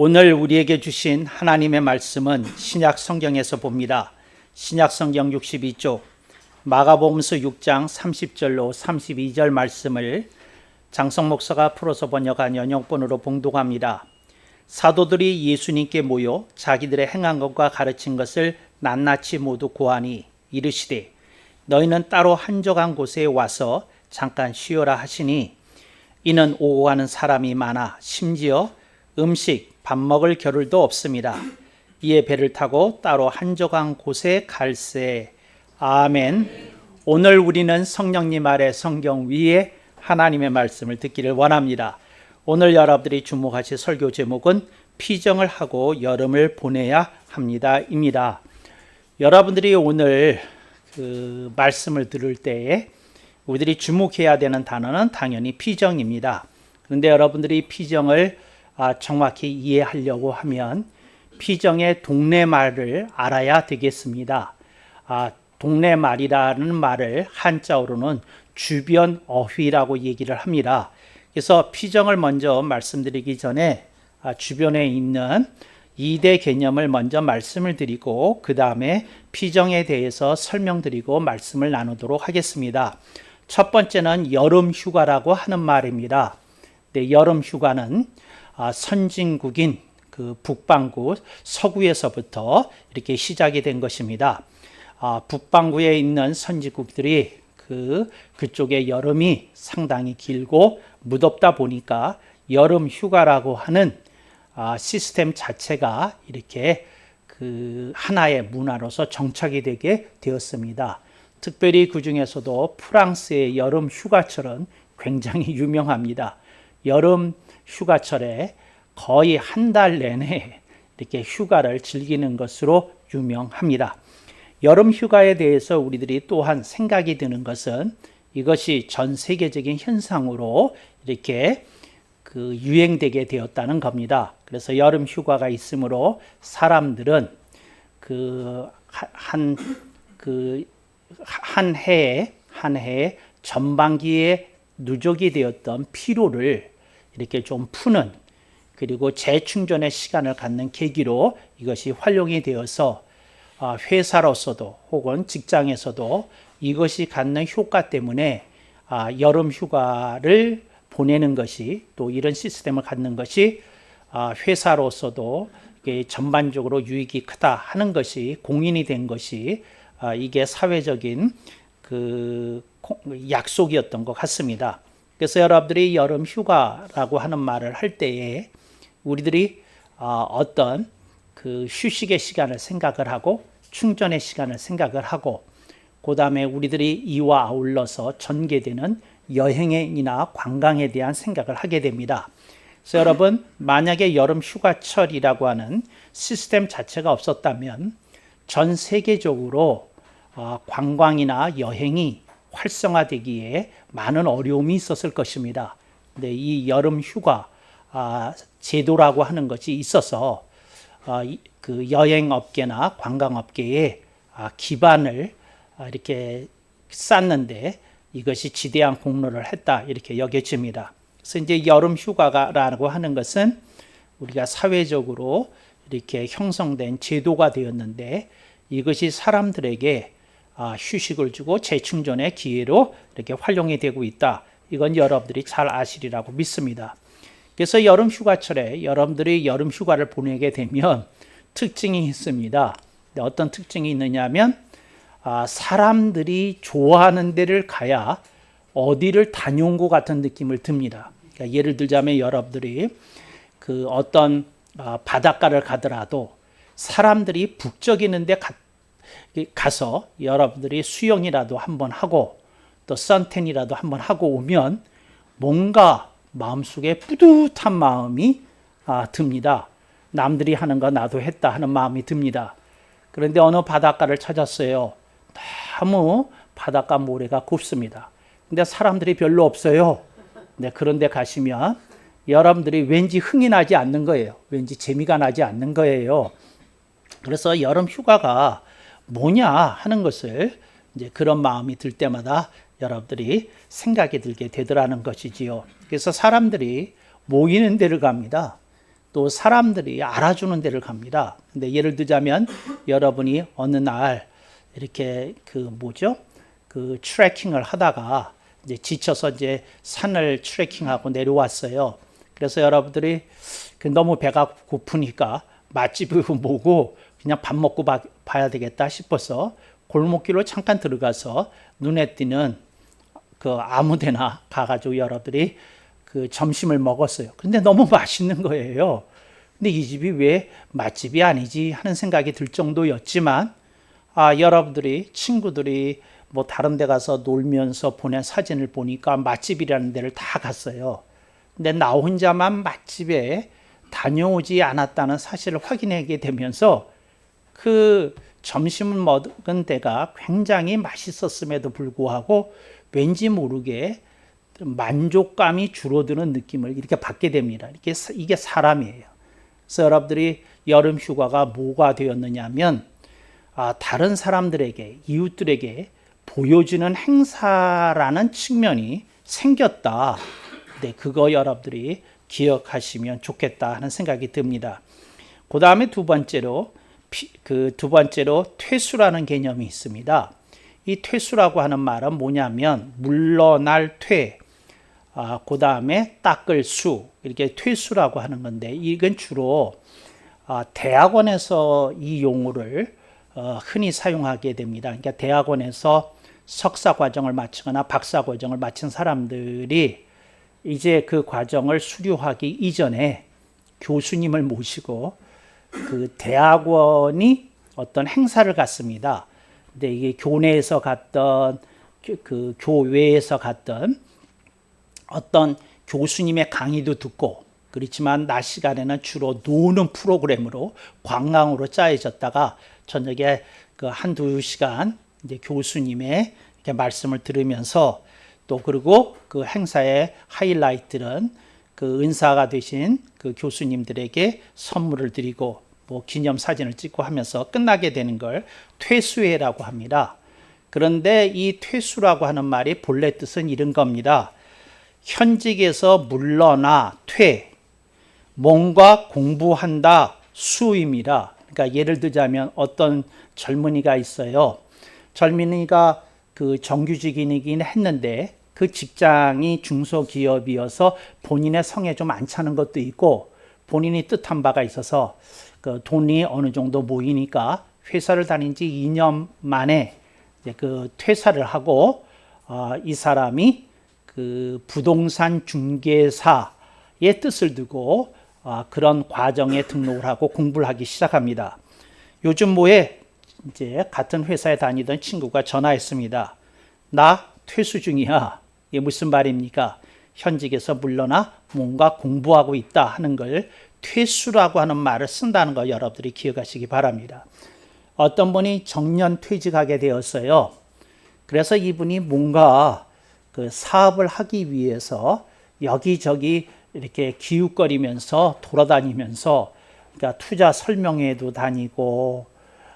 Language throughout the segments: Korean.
오늘 우리에게 주신 하나님의 말씀은 신약 성경에서 봅니다. 신약 성경 62쪽 마가복음서 6장 30절로 32절 말씀을 장성 목사가 풀어서 번역한 연역본으로 봉독합니다. 사도들이 예수님께 모여 자기들의 행한 것과 가르친 것을 낱낱이 모두 고하니 이르시되 너희는 따로 한적한 곳에 와서 잠깐 쉬어라 하시니 이는 오고 가는 사람이 많아 심지어 음식 밥 먹을 겨를도 없습니다. 이에 배를 타고 따로 한적한 곳에 갈새. 아멘. 오늘 우리는 성령님 아래 성경 위에 하나님의 말씀을 듣기를 원합니다. 오늘 여러분들이 주목하실 설교 제목은 피정을 하고 여름을 보내야 합니다 입니다. 여러분들이 오늘 말씀을 들을 때에 우리들이 주목해야 되는 단어는 당연히 피정입니다. 그런데 여러분들이 피정을 정확히 이해하려고 하면 피정의 동네 말을 알아야 되겠습니다. 동네 말이라는 말을 한자어로는 주변 어휘라고 얘기를 합니다. 그래서 피정을 먼저 말씀드리기 전에 주변에 있는 2대 개념을 먼저 말씀을 드리고 그 다음에 피정에 대해서 설명드리고 말씀을 나누도록 하겠습니다. 첫 번째는 여름 휴가라고 하는 말입니다. 네, 여름 휴가는 선진국인 북반구 서구에서부터 이렇게 시작이 된 것입니다. 북반구에 있는 선진국들이 그쪽에 여름이 상당히 길고 무덥다 보니까 여름 휴가라고 하는 시스템 자체가 이렇게 하나의 문화로서 정착이 되게 되었습니다. 특별히 그 중에서도 프랑스의 여름 휴가철은 굉장히 유명합니다. 여름 휴가철에 거의 한 달 내내 이렇게 휴가를 즐기는 것으로 유명합니다. 여름 휴가에 대해서 우리들이 또한 생각이 드는 것은 이것이 전 세계적인 현상으로 이렇게 유행되게 되었다는 겁니다. 그래서 여름 휴가가 있으므로 사람들은 한 해에 전반기에 누적이 되었던 피로를 이렇게 좀 푸는 그리고 재충전의 시간을 갖는 계기로 이것이 활용이 되어서 회사로서도 혹은 직장에서도 이것이 갖는 효과 때문에 여름 휴가를 보내는 것이 또 이런 시스템을 갖는 것이 회사로서도 전반적으로 유익이 크다 하는 것이 공인이 된 것이 이게 사회적인 약속이었던 것 같습니다. 그래서 여러분들이 여름 휴가라고 하는 말을 할 때에 우리들이 어떤 휴식의 시간을 생각을 하고 충전의 시간을 생각을 하고 그 다음에 우리들이 이와 아울러서 전개되는 여행이나 관광에 대한 생각을 하게 됩니다. 그래서 여러분 만약에 여름 휴가철이라고 하는 시스템 자체가 없었다면 전 세계적으로 관광이나 여행이 활성화되기에 많은 어려움이 있었을 것입니다. 근데 이 여름 휴가 제도라고 하는 것이 있어서 여행업계나 관광업계에 기반을 이렇게 쌓는데 이것이 지대한 공로를 했다 이렇게 여겨집니다. 그래서 이제 여름 휴가라고 하는 것은 우리가 사회적으로 이렇게 형성된 제도가 되었는데 이것이 사람들에게 휴식을 주고 재충전의 기회로 이렇게 활용이 되고 있다. 이건 여러분들이 잘 아시리라고 믿습니다. 그래서 여름 휴가철에 여러분들이 여름 휴가를 보내게 되면 특징이 있습니다. 어떤 특징이 있느냐 하면 사람들이 좋아하는 데를 가야 어디를 다녀온 것 같은 느낌을 듭니다. 그러니까 예를 들자면 여러분들이 어떤 바닷가를 가더라도 사람들이 북적이는 데 가서 여러분들이 수영이라도 한번 하고 또 선탠이라도 한번 하고 오면 뭔가 마음속에 뿌듯한 마음이 듭니다. 남들이 하는 거 나도 했다 하는 마음이 듭니다. 그런데 어느 바닷가를 찾았어요. 너무 바닷가 모래가 곱습니다. 근데 사람들이 별로 없어요. 네, 그런데 가시면 여러분들이 왠지 흥이 나지 않는 거예요. 왠지 재미가 나지 않는 거예요. 그래서 여름 휴가가 뭐냐 하는 것을 이제 그런 마음이 들 때마다 여러분들이 생각이 들게 되더라는 것이지요. 그래서 사람들이 모이는 데를 갑니다. 또 사람들이 알아주는 데를 갑니다. 근데 예를 들자면 여러분이 어느 날 이렇게 그 트레킹을 하다가 이제 지쳐서 이제 산을 트레킹하고 내려왔어요. 그래서 여러분들이 너무 배가 고프니까 맛집을 보고 그냥 밥 먹고 봐야 되겠다 싶어서 골목길로 잠깐 들어가서 눈에 띄는 그 아무데나 가가지고 여러분들이 그 점심을 먹었어요. 근데 너무 맛있는 거예요. 근데 이 집이 왜 맛집이 아니지 하는 생각이 들 정도였지만, 여러분들이 친구들이 뭐 다른 데 가서 놀면서 보낸 사진을 보니까 맛집이라는 데를 다 갔어요. 근데 나 혼자만 맛집에 다녀오지 않았다는 사실을 확인하게 되면서 그 점심을 먹은 데가 굉장히 맛있었음에도 불구하고 왠지 모르게 만족감이 줄어드는 느낌을 이렇게 받게 됩니다. 이게 사람이에요. 그래서 여러분들이 여름 휴가가 뭐가 되었느냐 하면 다른 사람들에게, 이웃들에게 보여주는 행사라는 측면이 생겼다. 네, 그거 여러분들이 기억하시면 좋겠다 하는 생각이 듭니다. 그 다음에 두 번째로 퇴수라는 개념이 있습니다. 이 퇴수라고 하는 말은 뭐냐면 물러날 퇴, 그 다음에 닦을 수, 이렇게 퇴수라고 하는 건데, 이건 주로 대학원에서 이 용어를 흔히 사용하게 됩니다. 그러니까 대학원에서 석사 과정을 마치거나 박사 과정을 마친 사람들이 이제 그 과정을 수료하기 이전에 교수님을 모시고 그 대학원이 어떤 행사를 갔습니다. 근데 이게 교내에서 갔던 그 교외에서 갔던 어떤 교수님의 강의도 듣고, 그렇지만 낮 시간에는 주로 노는 프로그램으로 관광으로 짜여졌다가 저녁에 그 한두 시간 이제 교수님의 이렇게 말씀을 들으면서, 또 그리고 그 행사의 하이라이트는 그 은사가 되신 그 교수님들에게 선물을 드리고 뭐 기념 사진을 찍고 하면서 끝나게 되는 걸 퇴수회라고 합니다. 그런데 이 퇴수라고 하는 말이 본래 뜻은 이런 겁니다. 현직에서 물러나 퇴, 뭔가 공부한다 수입니다. 그러니까 예를 들자면 어떤 젊은이가 있어요. 젊은이가 그 정규직이긴 했는데 그 직장이 중소기업이어서 본인의 성에 좀 안 차는 것도 있고, 본인이 뜻한 바가 있어서 그 돈이 어느 정도 모이니까 회사를 다닌 지 2년 만에 이제 그 퇴사를 하고, 이 사람이 그 부동산 중개사의 뜻을 두고 그런 과정에 등록을 하고 공부를 하기 시작합니다. 요즘 뭐에 이제 같은 회사에 다니던 친구가 전화했습니다. 나 퇴수 중이야. 이게 무슨 말입니까? 현직에서 물러나 뭔가 공부하고 있다 하는 걸 퇴수라고 하는 말을 쓴다는 거 여러분들이 기억하시기 바랍니다. 어떤 분이 정년 퇴직하게 되었어요. 그래서 이분이 뭔가 그 사업을 하기 위해서 여기저기 이렇게 기웃거리면서 돌아다니면서, 그러니까 투자 설명회도 다니고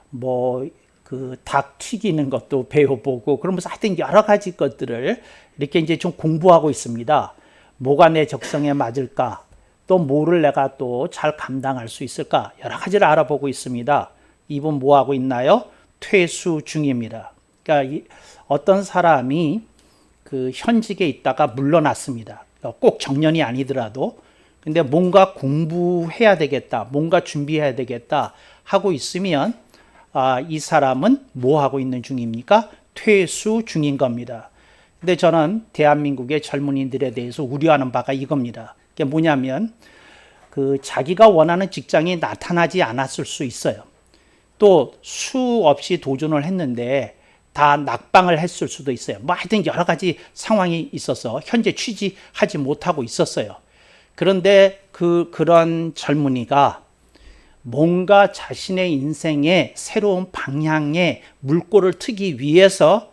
뭐 그 닭 튀기는 것도 배워보고 그러면서 하여튼 여러 가지 것들을 이렇게 이제 좀 공부하고 있습니다. 뭐가 내 적성에 맞을까? 또 뭐를 내가 또 잘 감당할 수 있을까? 여러 가지를 알아보고 있습니다. 이분 뭐 하고 있나요? 퇴수 중입니다. 그러니까 어떤 사람이 그 현직에 있다가 물러났습니다. 꼭 정년이 아니더라도, 근데 뭔가 공부해야 되겠다, 뭔가 준비해야 되겠다 하고 있으면 이 사람은 뭐 하고 있는 중입니까? 퇴수 중인 겁니다. 근데 저는 대한민국의 젊은이들에 대해서 우려하는 바가 이겁니다. 그게 뭐냐면 그 자기가 원하는 직장이 나타나지 않았을 수 있어요. 또 수없이 도전을 했는데 다 낙방을 했을 수도 있어요. 뭐 하여튼 여러 가지 상황이 있어서 현재 취직하지 못하고 있었어요. 그런데 그런 젊은이가 뭔가 자신의 인생의 새로운 방향의 물꼬를 트기 위해서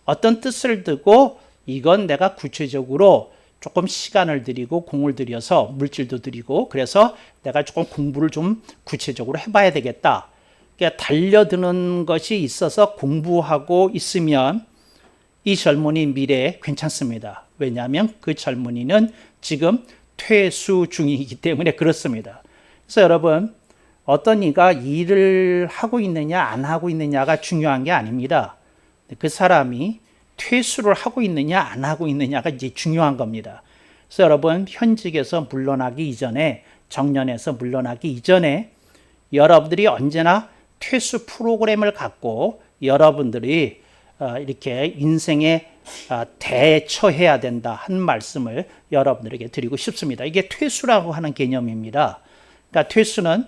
어떤 뜻을 두고, 이건 내가 구체적으로 조금 시간을 들이고 공을 들여서 물질도 들이고 그래서 내가 조금 공부를 좀 구체적으로 해봐야 되겠다. 그러니까 달려드는 것이 있어서 공부하고 있으면 이 젊은이 미래에 괜찮습니다. 왜냐하면 그 젊은이는 지금 퇴수 중이기 때문에 그렇습니다. 그래서 여러분, 어떤 이가 일을 하고 있느냐 안 하고 있느냐가 중요한 게 아닙니다. 그 사람이 퇴수를 하고 있느냐 안 하고 있느냐가 이제 중요한 겁니다. 그래서 여러분, 현직에서 물러나기 이전에, 정년에서 물러나기 이전에 여러분들이 언제나 퇴수 프로그램을 갖고 여러분들이 이렇게 인생에 대처해야 된다 한 말씀을 여러분들에게 드리고 싶습니다. 이게 퇴수라고 하는 개념입니다. 그러니까 퇴수는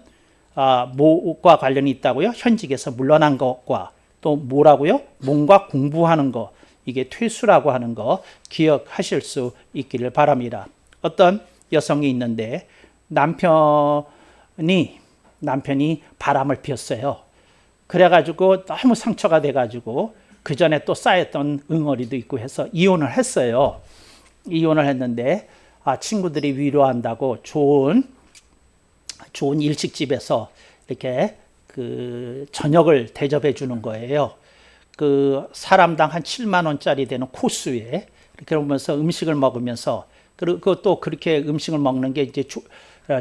뭐과 관련이 있다고요? 현직에서 물러난 것과 또 뭐라고요? 뭔가 공부하는 거. 이게 퇴수라고 하는 거 기억하실 수 있기를 바랍니다. 어떤 여성이 있는데 남편이 바람을 피웠어요. 그래가지고 너무 상처가 돼가지고 그 전에 또 쌓였던 응어리도 있고 해서 이혼을 했어요. 이혼을 했는데 친구들이 위로한다고 좋은 일식집에서 이렇게 그 저녁을 대접해 주는 거예요. 그 사람당 한 7만 원짜리 되는 코스에 이렇게 오면서 음식을 먹으면서, 그리고 또 그렇게 음식을 먹는 게 이제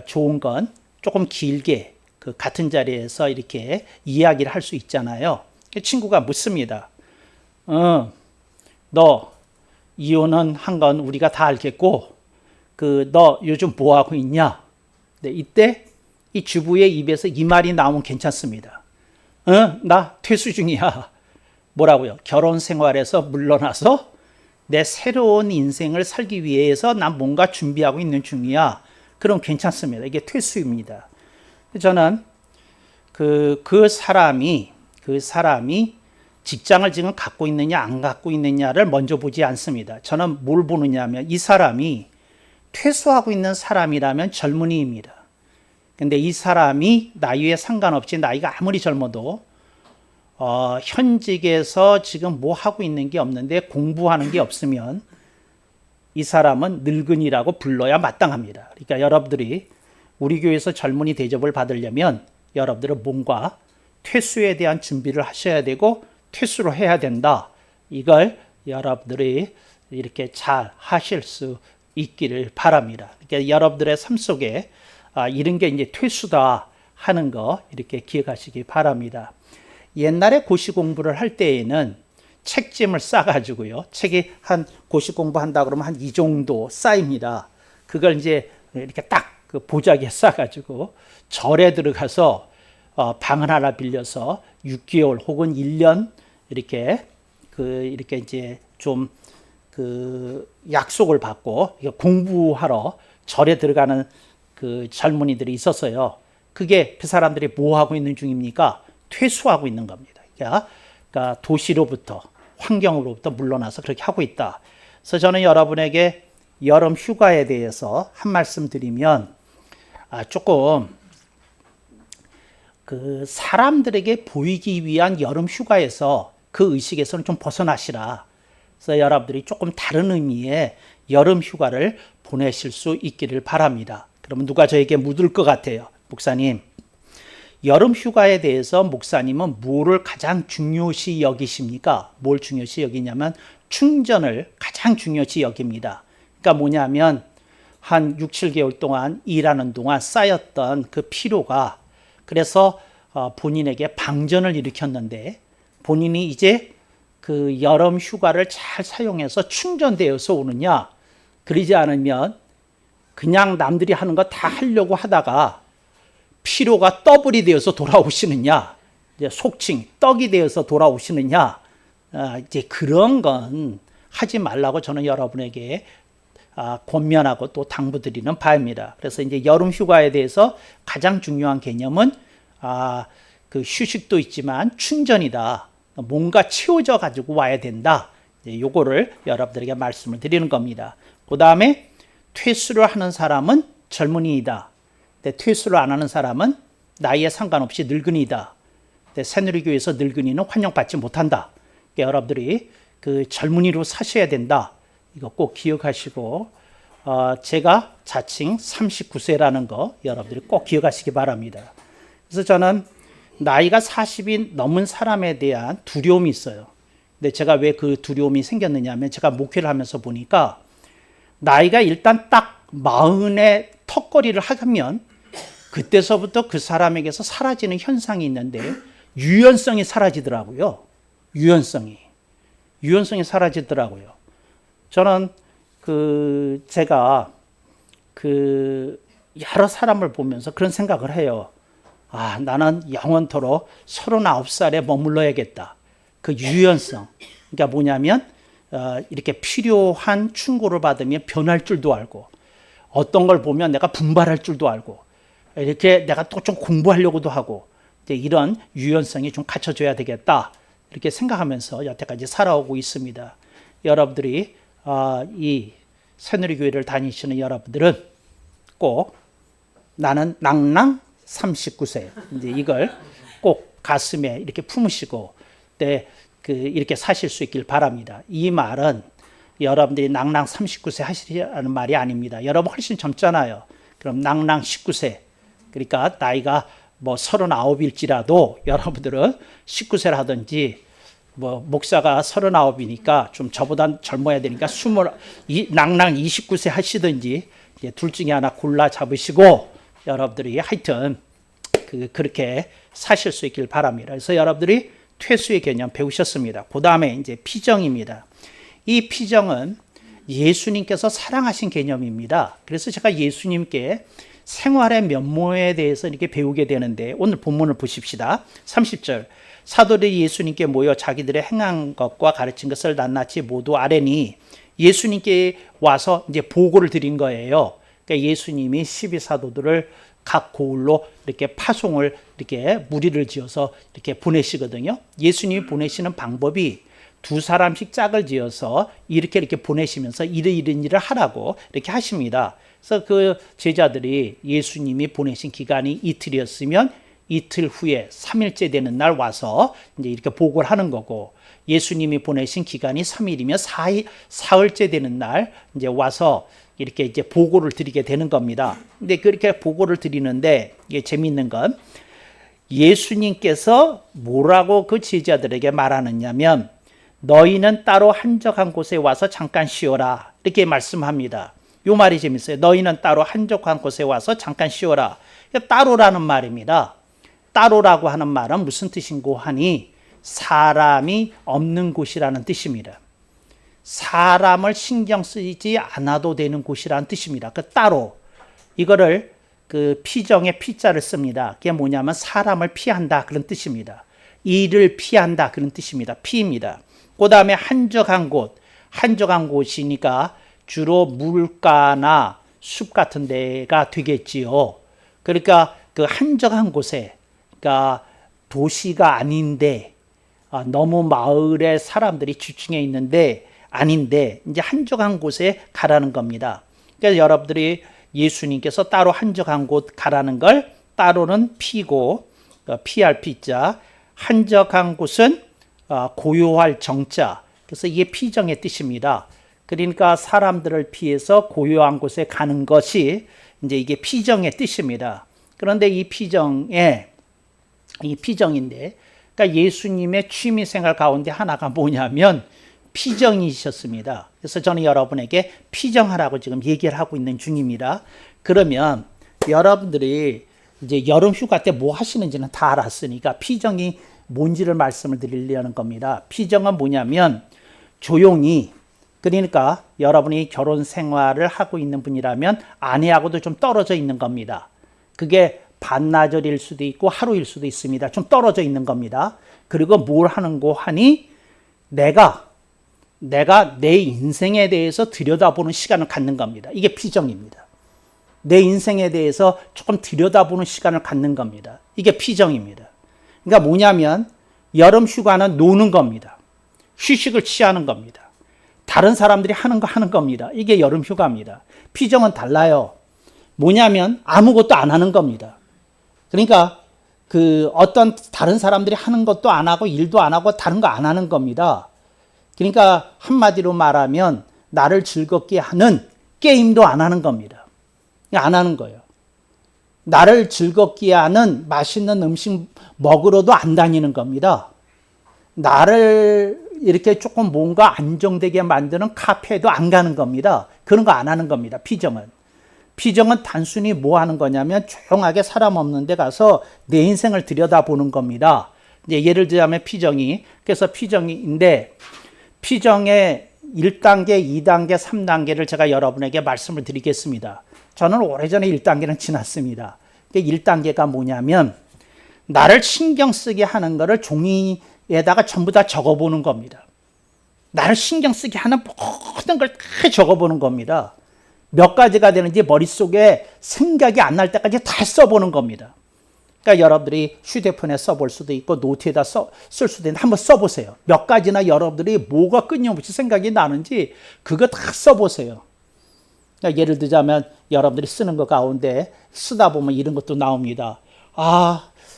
좋은 건 조금 길게 그 같은 자리에서 이렇게 이야기를 할 수 있잖아요. 친구가 묻습니다. 너 이혼은 한 건 우리가 다 알겠고, 너 요즘 뭐 하고 있냐? 네, 이때 이 주부의 입에서 이 말이 나오면 괜찮습니다. 나 퇴수 중이야. 뭐라고요? 결혼 생활에서 물러나서 내 새로운 인생을 살기 위해서 난 뭔가 준비하고 있는 중이야. 그럼 괜찮습니다. 이게 퇴수입니다. 저는 그 사람이 직장을 지금 갖고 있느냐 안 갖고 있느냐를 먼저 보지 않습니다. 저는 뭘 보느냐 하면 이 사람이 퇴수하고 있는 사람이라면 젊은이입니다. 근데 이 사람이 나이에 상관없이 나이가 아무리 젊어도 현직에서 지금 뭐 하고 있는 게 없는데 공부하는 게 없으면 이 사람은 늙은이라고 불러야 마땅합니다. 그러니까 여러분들이 우리 교회에서 젊은이 대접을 받으려면 여러분들은 뭔가 퇴수에 대한 준비를 하셔야 되고 퇴수를 해야 된다. 이걸 여러분들이 이렇게 잘 하실 수 있기를 바랍니다. 그러니까 여러분들의 삶 속에 이런 게 이제 퇴수다 하는 거 이렇게 기억하시기 바랍니다. 옛날에 고시 공부를 할 때에는 책짐을 싸가지고요. 책이 한 고시 공부한다 그러면 한 이 정도 쌓입니다. 그걸 이제 이렇게 딱 그 보자기에 싸가지고 절에 들어가서 방을 하나 빌려서 6개월 혹은 1년 이렇게 이제 좀 그 약속을 받고 공부하러 절에 들어가는 그 젊은이들이 있었어요. 그게 그 사람들이 뭐 하고 있는 중입니까? 퇴수하고 있는 겁니다. 그러니까 도시로부터 환경으로부터 물러나서 그렇게 하고 있다. 그래서 저는 여러분에게 여름 휴가에 대해서 한 말씀 드리면 조금 그 사람들에게 보이기 위한 여름 휴가에서 그 의식에서는 좀 벗어나시라. 그래서 여러분들이 조금 다른 의미의 여름 휴가를 보내실 수 있기를 바랍니다. 그러면 누가 저에게 묻을 것 같아요. 목사님, 여름 휴가에 대해서 목사님은 뭐를 가장 중요시 여기십니까? 뭘 중요시 여기냐면 충전을 가장 중요시 여깁니다. 그러니까 뭐냐면 한 6, 7개월 동안 일하는 동안 쌓였던 그 피로가, 그래서 본인에게 방전을 일으켰는데 본인이 이제 그 여름 휴가를 잘 사용해서 충전되어서 오느냐, 그러지 않으면 그냥 남들이 하는 거 다 하려고 하다가 피로가 더블이 되어서 돌아오시느냐, 이제 속칭 떡이 되어서 돌아오시느냐, 이제 그런 건 하지 말라고 저는 여러분에게 권면하고 또 당부드리는 바입니다. 그래서 이제 여름 휴가에 대해서 가장 중요한 개념은 그 휴식도 있지만 충전이다. 뭔가 채워져 가지고 와야 된다. 요거를 여러분들에게 말씀을 드리는 겁니다. 그 다음에 퇴수를 하는 사람은 젊은이이다. 퇴수를 안 하는 사람은 나이에 상관없이 늙은이다. 새누리교회에서 늙은이는 환영받지 못한다. 여러분들이 그 젊은이로 사셔야 된다. 이거 꼭 기억하시고, 제가 자칭 39세라는 거 여러분들이 꼭 기억하시기 바랍니다. 그래서 저는 나이가 40이 넘은 사람에 대한 두려움이 있어요. 근데 제가 왜 그 두려움이 생겼느냐 하면 제가 목회를 하면서 보니까 나이가 일단 딱 40에 턱걸이를 하면 그때서부터 그 사람에게서 사라지는 현상이 있는데 유연성이 사라지더라고요. 유연성이 사라지더라고요. 저는 제가 여러 사람을 보면서 그런 생각을 해요. 아, 나는 영원토록 39살에 머물러야겠다. 그 유연성. 그러니까 뭐냐면 이렇게 필요한 충고를 받으면 변할 줄도 알고, 어떤 걸 보면 내가 분발할 줄도 알고, 이렇게 내가 또 좀 공부하려고도 하고, 이제 이런 유연성이 좀 갖춰져야 되겠다. 이렇게 생각하면서 여태까지 살아오고 있습니다. 여러분들이 이 새누리교회를 다니시는 여러분들은 꼭 나는 낭낭 39세 이제 이걸 꼭 가슴에 이렇게 품으시고 이렇게 사실 수 있길 바랍니다. 이 말은 여러분들이 낭낭 39세 하시라는 말이 아닙니다. 여러분 훨씬 젊잖아요. 그럼 낭낭 19세, 그러니까 나이가 뭐 39일지라도 여러분들은 19세를 하든지, 뭐 목사가 39이니까 좀 저보다 젊어야 되니까 낭낭 29세 하시든지, 둘 중에 하나 골라 잡으시고 여러분들이 하여튼 그렇게 사실 수 있길 바랍니다. 그래서 여러분들이 퇴수의 개념 배우셨습니다. 그 다음에 이제 피정입니다. 이 피정은 예수님께서 사랑하신 개념입니다. 그래서 제가 예수님께 생활의 면모에 대해서 이렇게 배우게 되는데, 오늘 본문을 보십시다. 30절. 사도들이 예수님께 모여 자기들의 행한 것과 가르친 것을 낱낱이 모두 아뢰니, 예수님께 와서 이제 보고를 드린 거예요. 그러니까 예수님이 12사도들을 각 고을로 이렇게 파송을, 이렇게 무리를 지어서 이렇게 보내시거든요. 예수님이 보내시는 방법이 두 사람씩 짝을 지어서 이렇게 보내시면서 이런 일을 하라고 이렇게 하십니다. 그래서 그 제자들이 예수님이 보내신 기간이 이틀이었으면 이틀 후에 3일째 되는 날 와서 이제 이렇게 보고를 하는 거고, 예수님이 보내신 기간이 3일이면 사흘째 되는 날 이제 와서 이렇게 이제 보고를 드리게 되는 겁니다. 근데 그렇게 보고를 드리는데, 이게 재미있는 건 예수님께서 뭐라고 그 제자들에게 말하느냐면, 너희는 따로 한적한 곳에 와서 잠깐 쉬어라, 이렇게 말씀합니다. 요 말이 재밌어요. 너희는 따로 한적한 곳에 와서 잠깐 쉬어라. 따로라는 말입니다. 따로라고 하는 말은 무슨 뜻인고 하니, 사람이 없는 곳이라는 뜻입니다. 사람을 신경 쓰지 않아도 되는 곳이라는 뜻입니다. 그 따로, 이거를 그 피정의 피자를 씁니다. 그게 뭐냐면 사람을 피한다, 그런 뜻입니다. 일을 피한다, 그런 뜻입니다. 피입니다. 그 다음에 한적한 곳, 한적한 곳이니까 주로 물가나 숲 같은 데가 되겠지요. 그러니까 그 한적한 곳에, 그러니까 도시가 아닌데, 너무 마을에 사람들이 주층에 있는데 아닌데, 이제 한적한 곳에 가라는 겁니다. 그래서 여러분들이 예수님께서 따로 한적한 곳 가라는 걸, 따로는 피고, 피할 피자, 한적한 곳은 고요할 정자. 그래서 이게 피정의 뜻입니다. 그러니까 사람들을 피해서 고요한 곳에 가는 것이 이제 이게 피정의 뜻입니다. 그런데 이 피정인데, 그러니까 예수님의 취미생활 가운데 하나가 뭐냐면 피정이셨습니다. 그래서 저는 여러분에게 피정하라고 지금 얘기를 하고 있는 중입니다. 그러면 여러분들이 이제 여름 휴가 때 뭐 하시는지는 다 알았으니까 피정이 뭔지를 말씀을 드리려는 겁니다. 피정은 뭐냐면 조용히, 그러니까 여러분이 결혼 생활을 하고 있는 분이라면 아내하고도 좀 떨어져 있는 겁니다. 그게 반나절일 수도 있고 하루일 수도 있습니다. 좀 떨어져 있는 겁니다. 그리고 뭘 하는고 하니, 내가 내 인생에 대해서 들여다보는 시간을 갖는 겁니다. 이게 피정입니다. 내 인생에 대해서 조금 들여다보는 시간을 갖는 겁니다. 이게 피정입니다. 그러니까 뭐냐면 여름 휴가는 노는 겁니다. 휴식을 취하는 겁니다. 다른 사람들이 하는 거 하는 겁니다. 이게 여름 휴가입니다. 피정은 달라요. 뭐냐면 아무것도 안 하는 겁니다. 그러니까 어떤 다른 사람들이 하는 것도 안 하고 일도 안 하고 다른 거 안 하는 겁니다. 그러니까 한마디로 말하면 나를 즐겁게 하는 게임도 안 하는 겁니다. 안 하는 거예요. 나를 즐겁게 하는 맛있는 음식 먹으러도 안 다니는 겁니다. 나를 이렇게 조금 뭔가 안정되게 만드는 카페도 안 가는 겁니다. 그런 거 안 하는 겁니다. 피정은. 피정은 단순히 뭐 하는 거냐면 조용하게 사람 없는 데 가서 내 인생을 들여다보는 겁니다. 이제 예를 들자면 피정이, 그래서 피정인데 피정의 1단계, 2단계, 3단계를 제가 여러분에게 말씀을 드리겠습니다. 저는 오래전에 1단계는 지났습니다. 1단계가 뭐냐면 나를 신경 쓰게 하는 거를 종이에다가 전부 다 적어보는 겁니다. 나를 신경 쓰게 하는 모든 걸 다 적어보는 겁니다. 몇 가지가 되는지 머릿속에 생각이 안 날 때까지 다 써보는 겁니다. 그러니까 여러분들이 휴대폰에 써볼 수도 있고 노트에다 쓸 수도 있는데 한번 써보세요. 몇 가지나 여러분들이 뭐가 끊임없이 생각이 나는지 그거 다 써보세요. 그러니까 예를 들자면 여러분들이 쓰는 거 가운데 쓰다 보면 이런 것도 나옵니다.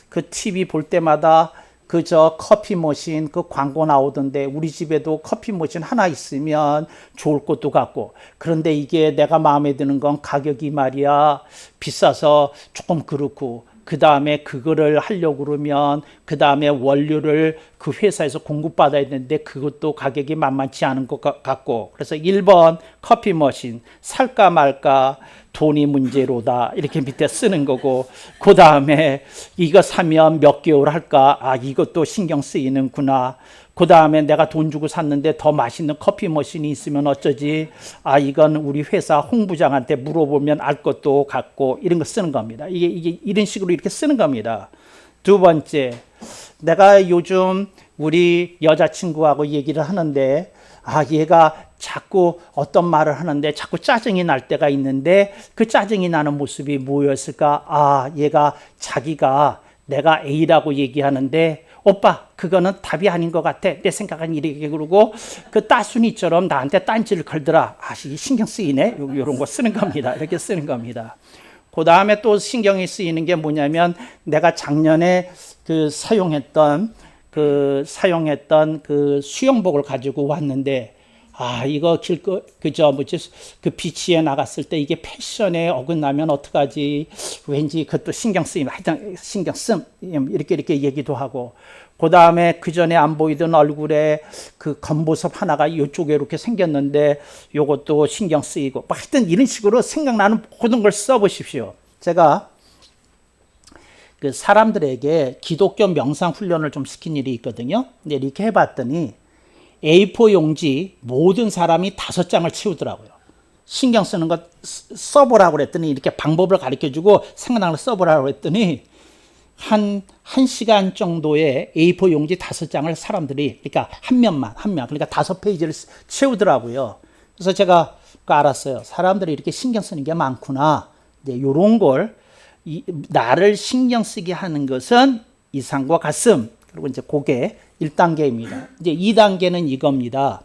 그 TV 볼 때마다 그저 커피 머신 그 광고 나오던데 우리 집에도 커피 머신 하나 있으면 좋을 것도 같고, 그런데 이게 내가 마음에 드는 건 가격이 말이야 비싸서 조금 그렇고, 그 다음에 그거를 하려고 그러면 그 다음에 원료를 그 회사에서 공급받아야 되는데 그것도 가격이 만만치 않은 것 같고, 그래서 1번 커피 머신 살까 말까 돈이 문제로다 이렇게 밑에 쓰는 거고, 그 다음에 이거 사면 몇 개월 할까, 이것도 신경 쓰이는구나. 그 다음에 내가 돈 주고 샀는데 더 맛있는 커피 머신이 있으면 어쩌지, 이건 우리 회사 홍부장한테 물어보면 알 것도 같고, 이런 거 쓰는 겁니다. 이게 이런 식으로 이렇게 쓰는 겁니다. 두 번째, 내가 요즘 우리 여자친구하고 얘기를 하는데 얘가 자꾸 어떤 말을 하는데 자꾸 짜증이 날 때가 있는데 그 짜증이 나는 모습이 뭐였을까? 얘가 자기가 내가 A라고 얘기하는데 오빠 그거는 답이 아닌 것 같아, 내 생각은 이렇게, 그러고 그 따순이처럼 나한테 딴지를 걸더라. 신경 쓰이네. 이런 거 쓰는 겁니다. 이렇게 쓰는 겁니다. 그 다음에 또 신경이 쓰이는 게 뭐냐면 내가 작년에 사용했던 그 수영복을 가지고 왔는데 이거 그 비치에 나갔을 때 이게 패션에 어긋나면 어떡하지? 왠지 그것도 신경 쓰임. 하여튼 신경 씀. 이렇게 얘기도 하고. 그 다음에 그 전에 안 보이던 얼굴에 그 겉모습 하나가 이쪽에 이렇게 생겼는데 요것도 신경 쓰이고. 하여튼 이런 식으로 생각나는 모든 걸 써보십시오. 제가 그 사람들에게 기독교 명상 훈련을 좀 시킨 일이 있거든요. 근데 이렇게 해봤더니 A4 용지 모든 사람이 5장을 채우더라고요. 신경 쓰는 것 써보라고 그랬더니 이렇게 방법을 가르쳐주고 생각나는 걸 써보라고 그랬더니 한 1시간 정도의 A4 용지 5장을 사람들이, 그러니까 한 명, 그러니까 5페이지를 채우더라고요. 그래서 제가 알았어요. 사람들이 이렇게 신경 쓰는 게 많구나. 이런 걸 나를 신경 쓰게 하는 것은 이상과 가슴, 그리고 이제 고개 1단계입니다. 이제 2단계는 이겁니다.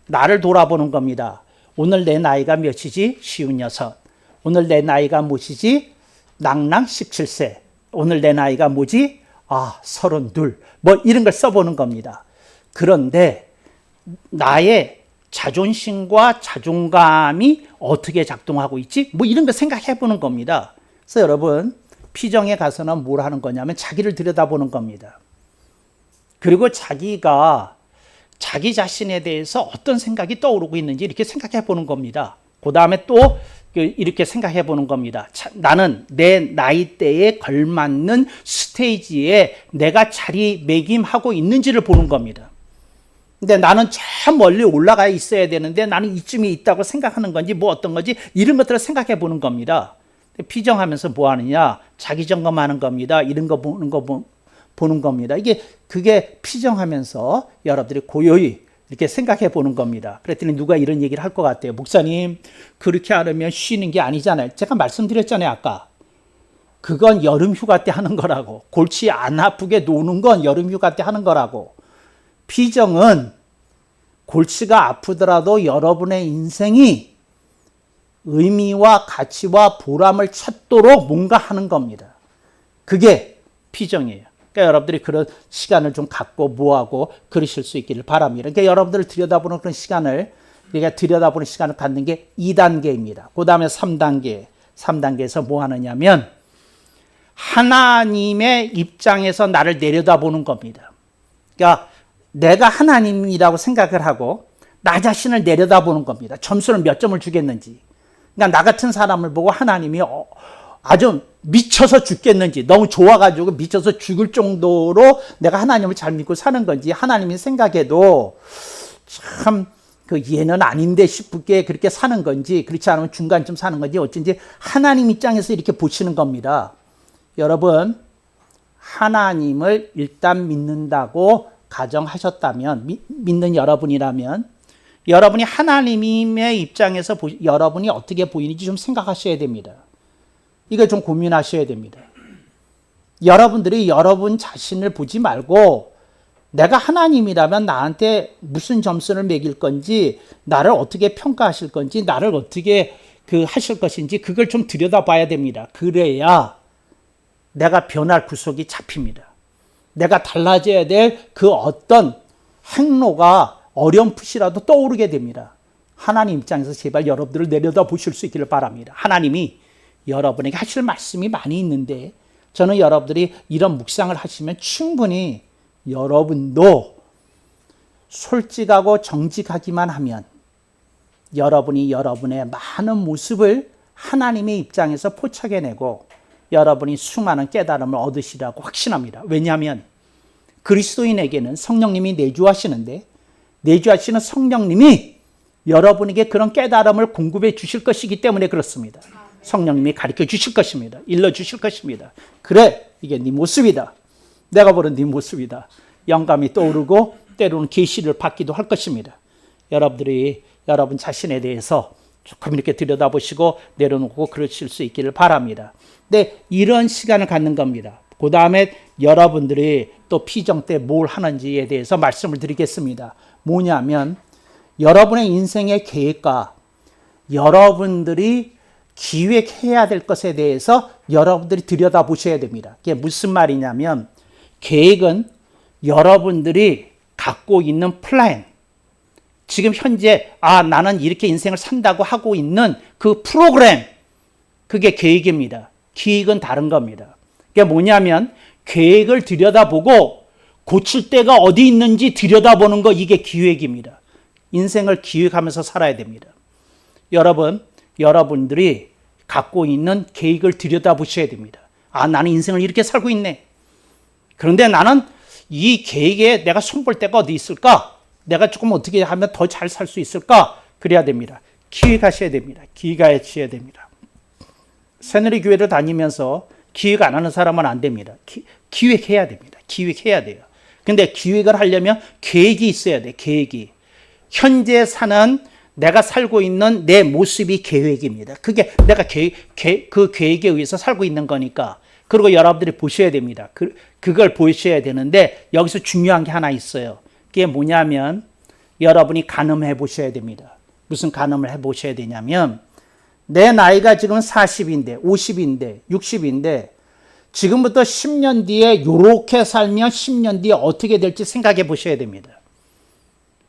나를 돌아보는 겁니다. 오늘 내 나이가 몇이지? 56. 오늘 내 나이가 무엇이지? 낭낭 17세. 오늘 내 나이가 뭐지? 32. 뭐 이런 걸 써보는 겁니다. 그런데 나의 자존심과 자존감이 어떻게 작동하고 있지? 뭐 이런 거 생각해 보는 겁니다. 그래서 여러분, 피정에 가서는 뭘 하는 거냐면 자기를 들여다보는 겁니다. 그리고 자기가 자기 자신에 대해서 어떤 생각이 떠오르고 있는지 이렇게 생각해 보는 겁니다. 그 다음에 또 이렇게 생각해 보는 겁니다. 나는 내 나이대에 걸맞는 스테이지에 내가 자리매김하고 있는지를 보는 겁니다. 근데 나는 저 멀리 올라가 있어야 되는데 나는 이쯤에 있다고 생각하는 건지 뭐 어떤 건지 이런 것들을 생각해 보는 겁니다. 피정하면서 뭐 하느냐? 자기 점검하는 겁니다. 이런 거 보는 겁니다. 그게 피정하면서 여러분들이 고요히 이렇게 생각해 보는 겁니다. 그랬더니 누가 이런 얘기를 할 것 같아요. 목사님, 그렇게 하려면 쉬는 게 아니잖아요. 제가 말씀드렸잖아요, 아까. 그건 여름 휴가 때 하는 거라고. 골치 안 아프게 노는 건 여름 휴가 때 하는 거라고. 피정은 골치가 아프더라도 여러분의 인생이 의미와 가치와 보람을 찾도록 뭔가 하는 겁니다. 그게 피정이에요. 그러니까 여러분들이 그런 시간을 좀 갖고 뭐하고 그러실 수 있기를 바랍니다. 그러니까 여러분들을 들여다보는 그런 시간을, 우리가 들여다보는 시간을 갖는 게 2단계입니다. 그 다음에 3단계에서 뭐 하느냐면 하나님의 입장에서 나를 내려다보는 겁니다. 그러니까 내가 하나님이라고 생각을 하고 나 자신을 내려다보는 겁니다. 점수를 몇 점을 주겠는지. 그러니까 나 같은 사람을 보고 하나님이 아주 미쳐서 죽겠는지, 너무 좋아가지고 미쳐서 죽을 정도로 내가 하나님을 잘 믿고 사는 건지, 하나님이 생각해도 참 얘는 아닌데 싶게 그렇게 사는 건지, 그렇지 않으면 중간쯤 사는 건지 어쩐지 하나님 입장에서 이렇게 보시는 겁니다. 여러분, 하나님을 일단 믿는다고 가정하셨다면, 믿는 여러분이라면 여러분이 하나님의 입장에서 여러분이 어떻게 보이는지 좀 생각하셔야 됩니다. 이거 좀 고민하셔야 됩니다. 여러분들이 여러분 자신을 보지 말고 내가 하나님이라면 나한테 무슨 점수를 매길 건지, 나를 어떻게 평가하실 건지, 나를 어떻게 하실 것인지 그걸 좀 들여다봐야 됩니다. 그래야 내가 변할 구석이 잡힙니다. 내가 달라져야 될 그 어떤 행로가 어렴풋이라도 떠오르게 됩니다. 하나님 입장에서 제발 여러분들을 내려다 보실 수 있기를 바랍니다. 하나님이 여러분에게 하실 말씀이 많이 있는데, 저는 여러분들이 이런 묵상을 하시면 충분히 여러분도 솔직하고 정직하기만 하면 여러분이 여러분의 많은 모습을 하나님의 입장에서 포착해내고 여러분이 수많은 깨달음을 얻으시라고 확신합니다. 왜냐하면 그리스도인에게는 성령님이 내주하시는데, 내주하시는 성령님이 여러분에게 그런 깨달음을 공급해 주실 것이기 때문에 그렇습니다. 성령님이 가르쳐 주실 것입니다. 일러 주실 것입니다. 그래, 이게 네 모습이다. 내가 보는 네 모습이다. 영감이 떠오르고 때로는 계시를 받기도 할 것입니다. 여러분들이 여러분 자신에 대해서 조금 이렇게 들여다보시고 내려놓고 그러실 수 있기를 바랍니다. 네, 이런 시간을 갖는 겁니다. 그 다음에 여러분들이 또 피정 때 뭘 하는지에 대해서 말씀을 드리겠습니다. 뭐냐면 여러분의 인생의 계획과 여러분들이 기획해야 될 것에 대해서 여러분들이 들여다보셔야 됩니다. 그게 무슨 말이냐면, 계획은 여러분들이 갖고 있는 플랜, 지금 현재 나는 이렇게 인생을 산다고 하고 있는 그 프로그램, 그게 계획입니다. 기획은 다른 겁니다. 그게 뭐냐면 계획을 들여다보고 고칠 데가 어디 있는지 들여다보는 거, 이게 기획입니다. 인생을 기획하면서 살아야 됩니다. 여러분들이 갖고 있는 계획을 들여다보셔야 됩니다. 나는 인생을 이렇게 살고 있네. 그런데 나는 이 계획에 내가 손볼 데가 어디 있을까? 내가 조금 어떻게 하면 더 잘 살 수 있을까? 그래야 됩니다. 기획하셔야 됩니다. 기획하셔야 됩니다. 새누리교회를 다니면서 기획 안 하는 사람은 안 됩니다. 기획해야 됩니다. 기획해야 돼요. 근데 기획을 하려면 계획이 있어야 돼. 계획이. 현재 사는 내가 살고 있는 내 모습이 계획입니다. 그게 내가 그 계획에 의해서 살고 있는 거니까. 그리고 여러분들이 보셔야 됩니다. 그걸 보셔야 되는데 여기서 중요한 게 하나 있어요. 그게 뭐냐면 여러분이 가늠해 보셔야 됩니다. 무슨 가늠을 해 보셔야 되냐면, 내 나이가 지금 40인데 50인데 60인데 지금부터 10년 뒤에 이렇게 살면 10년 뒤에 어떻게 될지 생각해 보셔야 됩니다.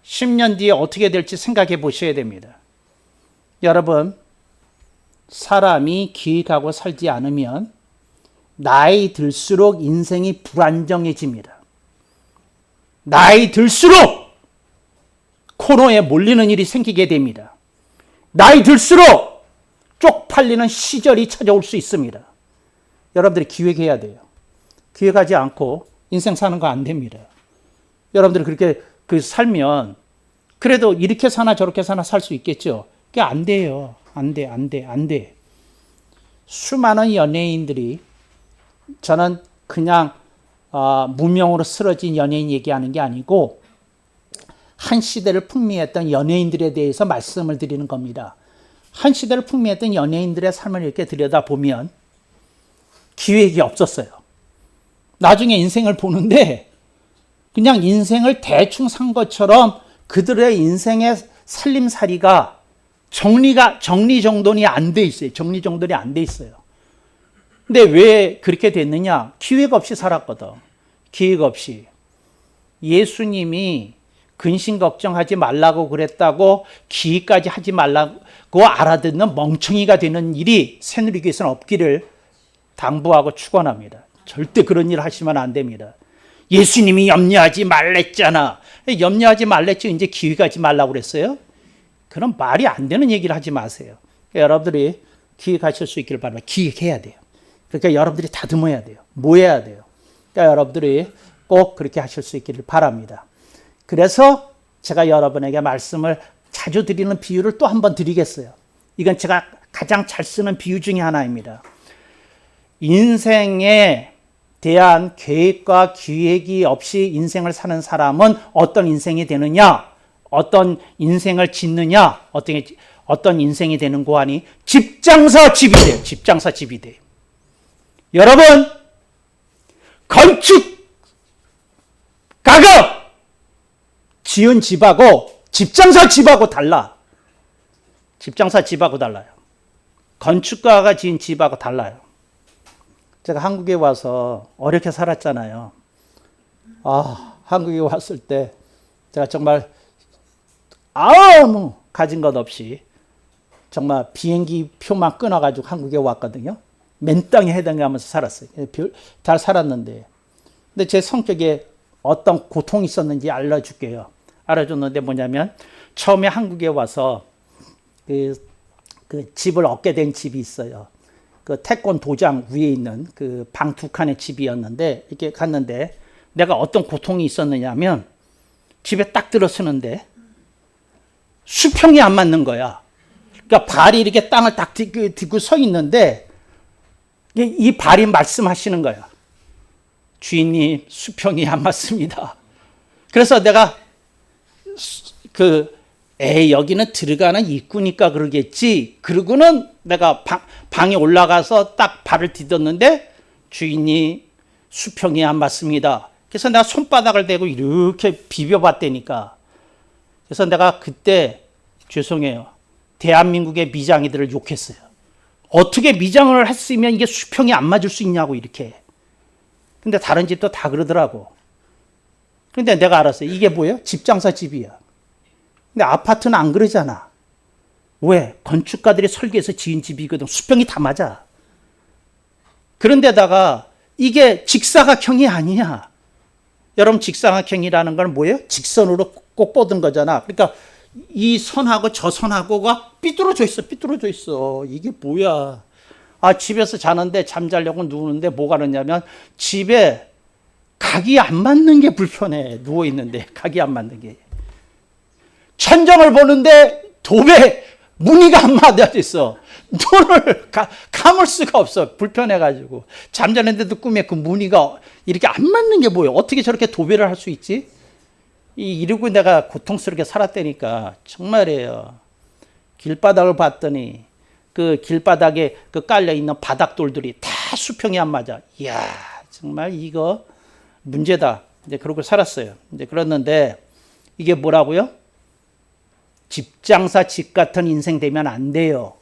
10년 뒤에 어떻게 될지 생각해 보셔야 됩니다. 여러분, 사람이 기획하고 살지 않으면 나이 들수록 인생이 불안정해집니다. 나이 들수록 코너에 몰리는 일이 생기게 됩니다. 나이 들수록 쪽팔리는 시절이 찾아올 수 있습니다. 여러분들이 기획해야 돼요. 기획하지 않고 인생 사는 거 안 됩니다. 여러분들이 그렇게 살면 그래도 이렇게 사나 저렇게 사나 살 수 있겠죠. 그게 안 돼요. 안 돼. 수많은 연예인들이, 저는 그냥 무명으로 쓰러진 연예인 얘기하는 게 아니고 한 시대를 풍미했던 연예인들에 대해서 말씀을 드리는 겁니다. 한 시대를 풍미했던 연예인들의 삶을 이렇게 들여다보면 기획이 없었어요. 나중에 인생을 보는데 그냥 인생을 대충 산 것처럼 그들의 인생의 살림살이가 정리정돈이 안 돼 있어요. 정리정돈이 안 돼 있어요. 근데 왜 그렇게 됐느냐? 기획 없이 살았거든. 기획 없이. 예수님이 근심 걱정하지 말라고 그랬다고 기획까지 하지 말라고 알아듣는 멍청이가 되는 일이 새누리교회에서는 없기를 당부하고 축원합니다. 절대 그런 일 하시면 안 됩니다. 예수님이 염려하지 말랬잖아. 염려하지 말랬지 이제 기획하지 말라고 그랬어요? 그런 말이 안 되는 얘기를 하지 마세요. 여러분들이 기획하실 수 있기를 바랍니다. 기획해야 돼요. 그러니까 여러분들이 다듬어야 돼요. 모여야 돼요. 그러니까 여러분들이 꼭 그렇게 하실 수 있기를 바랍니다. 그래서 제가 여러분에게 말씀을 자주 드리는 비유를 또 한 번 드리겠어요. 이건 제가 가장 잘 쓰는 비유 중에 하나입니다. 인생에 대한 계획과 기획이 없이 인생을 사는 사람은 어떤 인생이 되느냐? 어떤 인생을 짓느냐? 어떤 인생이 되는고 하니 집장사 집이 돼요. 집장사 집이 돼요. 여러분, 건축가가 지은 집하고 집장사 집하고 달라. 집장사 집하고 달라요. 건축가가 지은 집하고 달라요. 제가 한국에 와서 어렵게 살았잖아요. 한국에 왔을 때 제가 정말 아무 가진 것 없이 정말 비행기 표만 끊어가지고 한국에 왔거든요. 맨땅에 해당하면서 살았어요. 잘 살았는데. 근데 제 성격에 어떤 고통이 있었는지 알려줄게요. 알아줬는데 뭐냐면 처음에 한국에 와서 그 집을 얻게 된 집이 있어요. 그 태권 도장 위에 있는 그 방 두 칸의 집이었는데 이렇게 갔는데 내가 어떤 고통이 있었느냐면 집에 딱 들어서는데 수평이 안 맞는 거야. 그러니까 발이 이렇게 땅을 딱 딛고 서 있는데 이 발이 말씀하시는 거야. 주인님, 수평이 안 맞습니다. 그래서 내가 여기는 들어가는 입구니까 그러겠지. 그러고는 내가 방에 올라가서 딱 발을 디뎠는데 주인이 수평이 안 맞습니다. 그래서 내가 손바닥을 대고 이렇게 비벼봤다니까. 그래서 내가 그때 죄송해요. 대한민국의 미장이들을 욕했어요. 어떻게 미장을 했으면 이게 수평이 안 맞을 수 있냐고 이렇게. 근데 다른 집도 다 그러더라고. 근데 내가 알았어요. 이게 뭐예요? 집장사 집이야. 근데 아파트는 안 그러잖아. 왜? 건축가들이 설계해서 지은 집이거든. 수평이 다 맞아. 그런데다가 이게 직사각형이 아니야. 여러분 직사각형이라는 건 뭐예요? 직선으로 꼭 뻗은 거잖아. 그러니까 이 선하고 저 선하고가 삐뚤어져 있어. 삐뚤어져 있어. 이게 뭐야. 집에서 자는데 잠자려고 누우는데 뭐가 그러냐면 집에 각이 안 맞는 게 불편해. 누워있는데 각이 안 맞는 게. 천정을 보는데 도배 무늬가 안 맞아 있어. 눈을 감을 수가 없어. 불편해가지고. 잠자는데도 꿈에 그 무늬가 이렇게 안 맞는 게 뭐예요? 어떻게 저렇게 도배를 할 수 있지? 이러고 내가 고통스럽게 살았다니까. 정말이에요. 길바닥을 봤더니 그 길바닥에 그 깔려있는 바닥돌들이 다 수평이 안 맞아. 이야, 정말 이거 문제다. 이제 그러고 살았어요. 이제 그랬는데 이게 뭐라고요? 집장사 집 같은 인생 되면 안 돼요.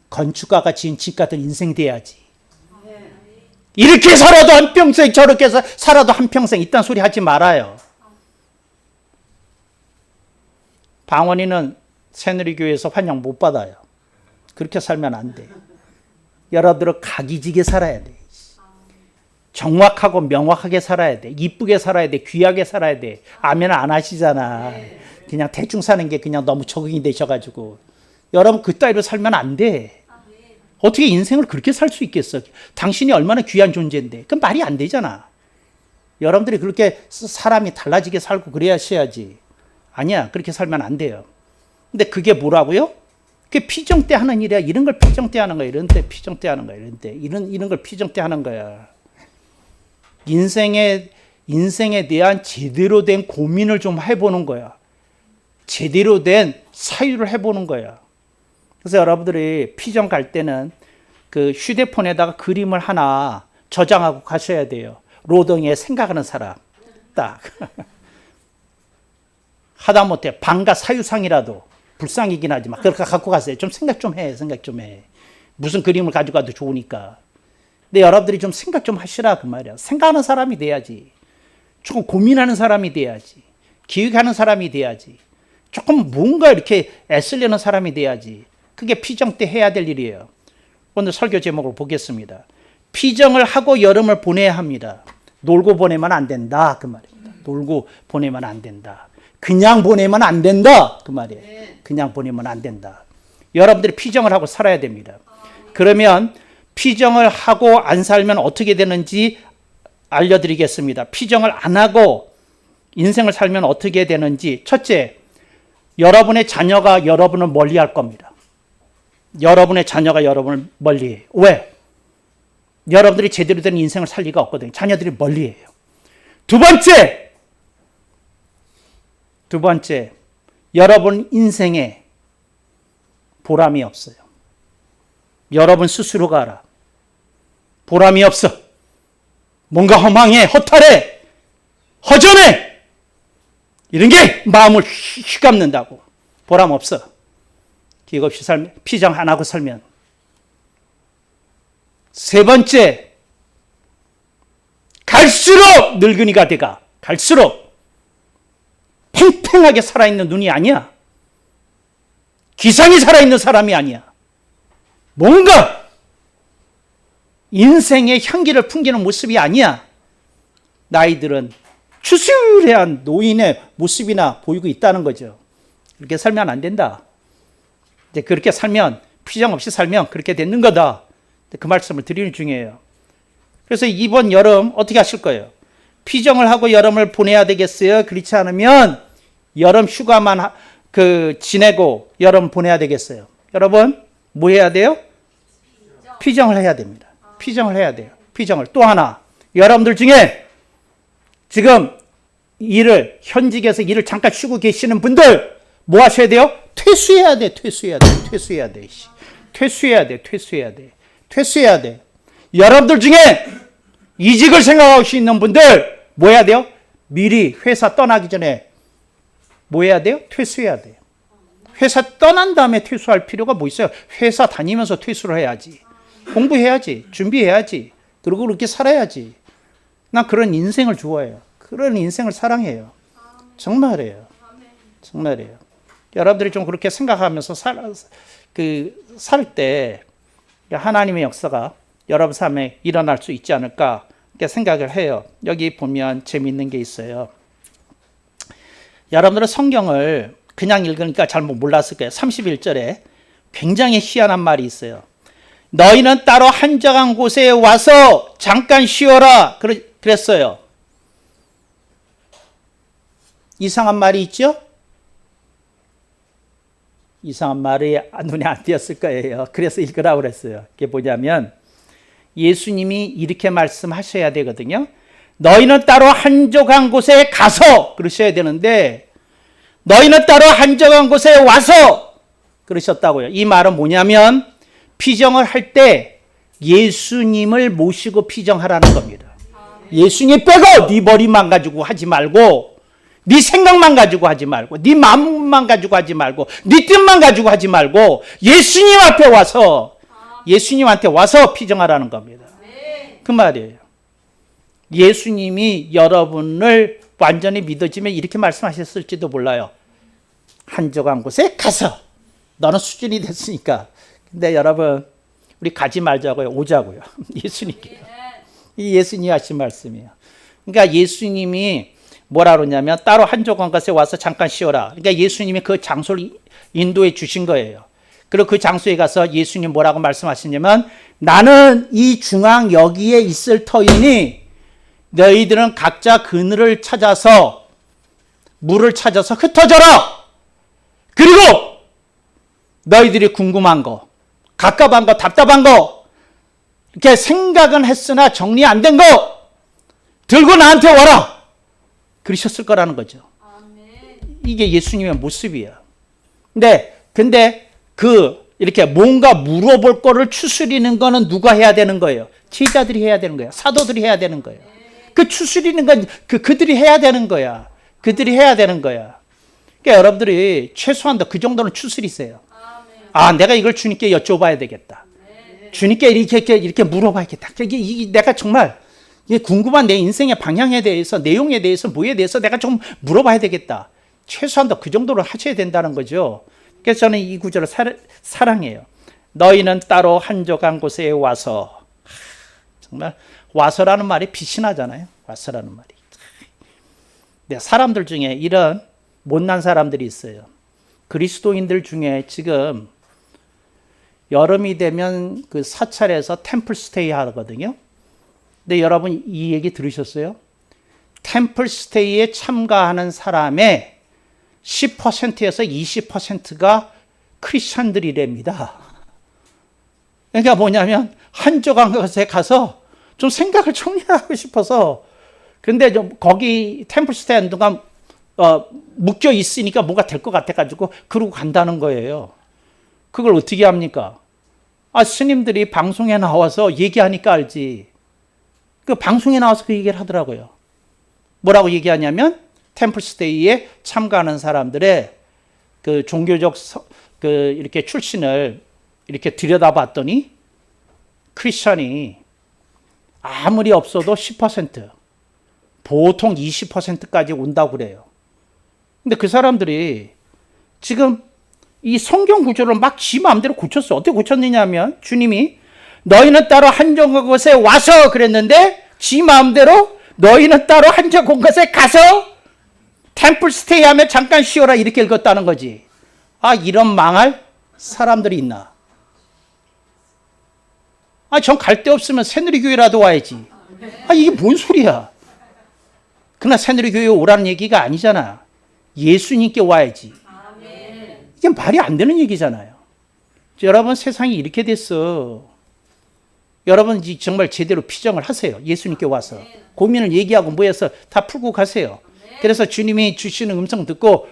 건축가가 지은 집 같은 인생 돼야지. 이렇게 살아도 한평생 저렇게 살아도 한평생 이딴 소리 하지 말아요. 방언이는 새누리교회에서 환영 못 받아요. 그렇게 살면 안 돼. 여러분들은 각이지게 살아야 돼. 정확하고 명확하게 살아야 돼. 이쁘게 살아야 돼. 귀하게 살아야 돼. 아멘 안 하시잖아. 그냥 대충 사는 게 그냥 너무 적응이 되셔가지고. 여러분 그 따위로 살면 안 돼. 어떻게 인생을 그렇게 살 수 있겠어? 당신이 얼마나 귀한 존재인데. 그건 말이 안 되잖아. 여러분들이 그렇게 사람이 달라지게 살고 그래야지. 아니야. 그렇게 살면 안 돼요. 근데 그게 뭐라고요? 그게 피정 때 하는 일이야. 이런 걸 피정 때 하는 거야. 이런 때 피정 때 하는 거야. 이런 때. 이런 걸 피정 때 하는 거야. 인생에 대한 제대로 된 고민을 좀 해보는 거야. 제대로 된 사유를 해보는 거야. 그래서 여러분들이 피정 갈 때는 그 휴대폰에다가 그림을 하나 저장하고 가셔야 돼요. 로동에 생각하는 사람. 딱. 하다못해 방가 사유상이라도 불쌍이긴 하지만 그렇게 갖고 가세요. 좀 생각 좀 해. 생각 좀 해. 무슨 그림을 가져가도 좋으니까. 근데 여러분들이 좀 생각 좀 하시라 그 말이야. 생각하는 사람이 돼야지. 조금 고민하는 사람이 돼야지. 기획하는 사람이 돼야지. 조금 뭔가 이렇게 애쓰려는 사람이 돼야지. 그게 피정 때 해야 될 일이에요. 오늘 설교 제목을 보겠습니다. 피정을 하고 여름을 보내야 합니다. 놀고 보내면 안 된다 그 말입니다. 놀고 보내면 안 된다. 그냥 보내면 안 된다 그 말이에요. 그냥 보내면 안 된다. 여러분들이 피정을 하고 살아야 됩니다. 그러면 피정을 하고 안 살면 어떻게 되는지 알려드리겠습니다. 피정을 안 하고 인생을 살면 어떻게 되는지. 첫째, 여러분의 자녀가 여러분을 멀리할 겁니다. 여러분의 자녀가 여러분을 멀리해요. 왜? 여러분들이 제대로 된 인생을 살 리가 없거든요. 자녀들이 멀리해요. 두 번째, 여러분 인생에 보람이 없어요. 여러분 스스로가 알아. 보람이 없어. 뭔가 허망해, 허탈해, 허전해. 이런 게 마음을 휘감는다고. 보람 없어. 기억 없이 살면, 피정 안 하고 살면. 세 번째, 갈수록 늙은이가 돼가. 갈수록 팽팽하게 살아있는 눈이 아니야. 기상이 살아있는 사람이 아니야. 뭔가 인생의 향기를 풍기는 모습이 아니야. 나이들은 추스레한 노인의 모습이나 보이고 있다는 거죠. 그렇게 살면 안 된다. 이제 그렇게 살면, 피정 없이 살면 그렇게 되는 거다. 그 말씀을 드리는 중이에요. 그래서 이번 여름 어떻게 하실 거예요? 피정을 하고 여름을 보내야 되겠어요? 그렇지 않으면 여름 휴가만 지내고 여름 보내야 되겠어요? 여러분, 뭐 해야 돼요? 피정을 해야 됩니다. 피정을 해야 돼요. 피정을. 또 하나, 여러분들 중에 지금 현직에서 일을 잠깐 쉬고 계시는 분들 뭐 하셔야 돼요? 퇴수해야 돼. 여러분들 중에 이직을 생각하고 있는 분들 뭐 해야 돼요? 미리 회사 떠나기 전에 뭐 해야 돼요? 퇴수해야 돼요. 회사 떠난 다음에 퇴수할 필요가 뭐 있어요? 회사 다니면서 퇴수를 해야지. 공부해야지. 준비해야지. 그리고 그렇게 살아야지. 난 그런 인생을 좋아해요. 그런 인생을 사랑해요. 정말이에요. 여러분들이 좀 그렇게 생각하면서 살 때 하나님의 역사가 여러분 삶에 일어날 수 있지 않을까 이렇게 생각을 해요. 여기 보면 재미있는 게 있어요. 여러분들은 성경을 그냥 읽으니까 잘못 몰랐을 거예요. 31절에 굉장히 희한한 말이 있어요. 너희는 따로 한적한 곳에 와서 잠깐 쉬어라 그랬어요. 이상한 말이 있죠? 이상한 말이 눈에 안 띄었을 거예요. 그래서 읽으라고 그랬어요. 그게 뭐냐면 예수님이 이렇게 말씀하셔야 되거든요. 너희는 따로 한적한 곳에 가서 그러셔야 되는데 너희는 따로 한적한 곳에 와서 그러셨다고요. 이 말은 뭐냐면 피정을 할 때 예수님을 모시고 피정하라는 겁니다. 예수님 빼고 네 머리만 가지고 하지 말고 네 생각만 가지고 하지 말고 네 마음만 가지고 하지 말고 네 뜻만 가지고 하지 말고 예수님 앞에 와서 예수님한테 와서 피정하라는 겁니다. 그 말이에요. 예수님이 여러분을 완전히 믿어지면 이렇게 말씀하셨을지도 몰라요. 한적한 곳에 가서 너는 수준이 됐으니까. 근데 여러분 우리 가지 말자고요. 오자고요. 예수님께. 이 예수님이 하신 말씀이에요. 그러니까 예수님이 뭐라 그러냐면 따로 한적한 곳에 와서 잠깐 쉬어라. 그러니까 예수님이 그 장소를 인도해 주신 거예요. 그리고 그 장소에 가서 예수님 뭐라고 말씀하시냐면 나는 이 중앙 여기에 있을 터이니 너희들은 각자 그늘을 찾아서 물을 찾아서 흩어져라. 그리고 너희들이 궁금한 거, 갑갑한 거, 답답한 거 이렇게 생각은 했으나 정리 안 된 거 들고 나한테 와라. 그러셨을 거라는 거죠. 이게 예수님의 모습이야. 근데 이렇게 뭔가 물어볼 거를 추스리는 거는 누가 해야 되는 거예요? 제자들이 해야 되는 거야. 사도들이 해야 되는 거예요. 그 추스리는 건 그들이 해야 되는 거야. 그들이 해야 되는 거야. 그러니까 여러분들이 최소한 그 정도는 추스리세요. 아, 내가 이걸 주님께 여쭤봐야 되겠다. 주님께 이렇게 물어봐야겠다. 이게 내가 정말 궁금한 내 인생의 방향에 대해서, 내용에 대해서, 뭐에 대해서 내가 좀 물어봐야 되겠다. 최소한 그 정도로 하셔야 된다는 거죠. 그래서 저는 이 구절을 사랑해요. 너희는 따로 한적한 곳에 와서. 정말 와서라는 말이 빛이 나잖아요. 와서라는 말이. 네, 사람들 중에 이런 못난 사람들이 있어요. 그리스도인들 중에 지금 여름이 되면 그 사찰에서 템플 스테이 하거든요. 근데 여러분 이 얘기 들으셨어요? 템플 스테이에 참가하는 사람의 10%에서 20%가 크리스천들이랍니다. 그러니까 뭐냐면 한적한 곳에 가서 좀 생각을 정리하고 싶어서, 근데 좀 거기 템플 스테이 한동안 묶여 있으니까 뭐가 될 것 같아가지고 그러고 간다는 거예요. 그걸 어떻게 합니까? 스님들이 방송에 나와서 얘기하니까 알지. 그 방송에 나와서 그 얘기를 하더라고요. 뭐라고 얘기하냐면 템플 스테이에 참가하는 사람들의 그 종교적 이렇게 출신을 이렇게 들여다봤더니 크리스천이 아무리 없어도 10%, 보통 20%까지 온다고 그래요. 근데 그 사람들이 지금 이 성경 구조를 막 지 마음대로 고쳤어. 어떻게 고쳤느냐 하면 주님이 너희는 따로 한정한 곳에 와서 그랬는데 지 마음대로 너희는 따로 한정한 곳에 가서 템플 스테이 하면 잠깐 쉬어라 이렇게 읽었다는 거지. 이런 망할 사람들이 있나? 전 갈 데 없으면 새누리교회라도 와야지. 이게 뭔 소리야? 그러나 새누리교회 오라는 얘기가 아니잖아. 예수님께 와야지. 이게 말이 안 되는 얘기잖아요. 여러분 세상이 이렇게 됐어. 여러분 정말 제대로 피정을 하세요. 예수님께 와서 고민을 얘기하고 모여서 다 풀고 가세요. 그래서 주님이 주시는 음성 듣고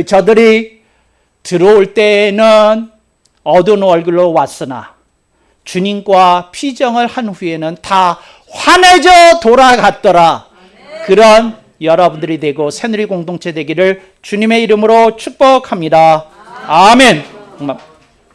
저들이 들어올 때는 어두운 얼굴로 왔으나 주님과 피정을 한 후에는 다 환해져 돌아갔더라. 그런 여러분들이 되고 새누리 공동체 되기를 주님의 이름으로 축복합니다. 아멘.